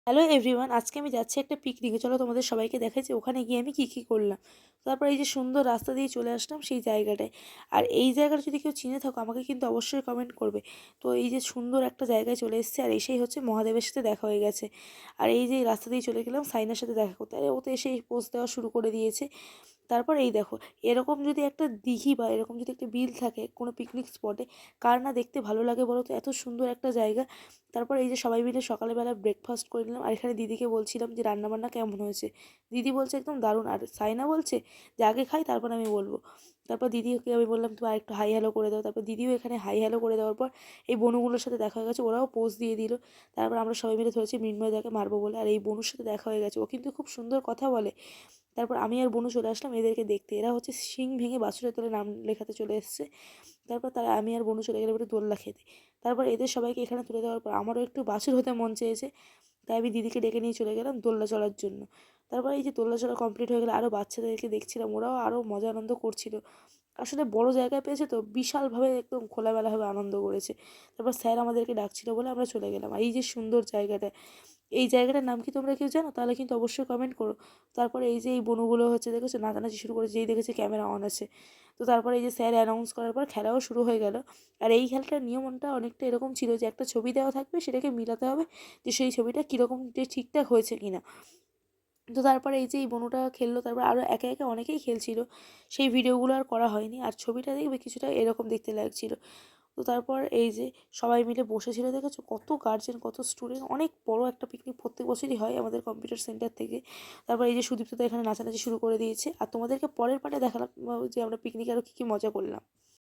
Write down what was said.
Hello everyone, আজকে আমি যাচ্ছি একটা পিকনিকে। চলো তোমাদের সবাইকে দেখাই যে ওখানে গিয়ে আমি কী করলাম। তারপর এই যে সুন্দর রাস্তা দিয়ে চলে আসলাম সেই জায়গাটায়। আর এই জায়গাটা যদি কেউ চিনে থাকো আমাকে কিন্তু অবশ্যই কমেন্ট করবে। তো এই যে সুন্দর একটা জায়গায় চলে এসেছে, আর এসেই হচ্ছে মহাদেবের সাথে দেখা হয়ে গেছে। আর এই যে এই রাস্তা দিয়ে চলে গেলাম সাইনার সাথে দেখা করতে, আর ও তো এসে পোজ দেওয়া শুরু করে দিয়েছে। তারপর এই দেখো, এরকম যদি একটা দিঘি বা এরকম যদি একটা বিল থাকে কোনো পিকনিক স্পটে, কার না দেখতে ভালো লাগে বলো তো? এত সুন্দর একটা জায়গা। তারপর এই যে সবাই মিলে সকালবেলা ব্রেকফাস্ট করে নিলাম, আর এখানে দিদিকে বলছিলাম যে রান্নাবান্না কেমন হয়েছে। দিদি বলছে একদম দারুণ, আর সাইনা বলছে যে আগে খাই তারপর আমি বলবো। তারপর দিদিকে আমি বললাম তুমি আরেকটু হাই হ্যালো করে দাও। তারপর দিদিও এখানে হাই হ্যালো করে দেওয়ার পর এই বনুগুলোর সাথে দেখা হয়ে গেছে, ওরাও পোজ দিয়ে দিল। তারপর আমরা সবাই মিলে ধরেছি মৃন্ময়দাকে মারবো বলে, আর এই বনুর সাথে দেখা হয়ে গেছে, ও কিন্তু খুব সুন্দর কথা বলে। তারপর আমি আর বনু চলে আসলাম এদেরকে দেখতে। এরা হচ্ছে শিং ভেঙে বাছুরের তলে নাম লেখাতে চলে এসেছে। তারপর আমি আর বনু চলে গেলাম একটু দোল্লা খেতে। তারপর এদের সবাইকে এখানে তুলে দেওয়ার পর আমারও একটু বাছুর হতে মন চেয়েছে, তাই আমি দিদিকে ডেকে নিয়ে চলে গেলাম দোল্লা চড়ার জন্য। তারপর এই যে দোল্লা চড়া কমপ্লিট হয়ে গেলে আরও বাচ্চাদেরকে দেখছিলাম, ওরাও আরও মজা আনন্দ করছিল। আসলে বড় জায়গায় পেয়েছে তো বিশালভাবে একদম খোলামেলাভাবে আনন্দ করেছে। তারপর স্যার আমাদেরকে ডাকছিল বলে আমরা চলে গেলাম। আর এই যে সুন্দর জায়গাটা, এই জায়গাটার নাম কি তোমরা কেউ জানো? তাহলে কিন্তু অবশ্যই কমেন্ট করো। তারপরে এই যে এই বনুগুলো হচ্ছে দেখেছো নাচানাচি শুরু করেছে, যেই দেখেছে ক্যামেরা অন আছে। তো তারপরে এই যে স্যার অ্যানাউন্স করার পর খেলাও শুরু হয়ে গেল। আর এই খেলাটার নিয়মটা অনেকটা এরকম ছিল যে একটা ছবি দেওয়া থাকবে, সেটাকে মিলাতে হবে যে সেই ছবিটা কীরকম যে ঠিকঠাক হয়েছে কিনা। তো তারপরে এই যে এই বনুটা খেললো, তারপর আরও একে একে অনেকেই খেলছিল। সেই ভিডিওগুলো আর করা হয়নি। আর ছবিটা দেখবে কিছুটা এরকম দেখতে লাগছিল। তো তারপর এই যে সবাই মিলে বসেছিল, দেখেছো কত গার্জেন কত স্টুডেন্ট, অনেক বড় একটা পিকনিক প্রত্যেক বছরই হয় আমাদের কম্পিউটার সেন্টার থেকে। তারপর এই যে সুদীপ্তদা এখানে নাচানাচি শুরু করে দিয়েছে, আর তোমাদেরকে পরের পার্টে দেখালাম যে আমরা পিকনিকে আরও কী কী মজা করলাম।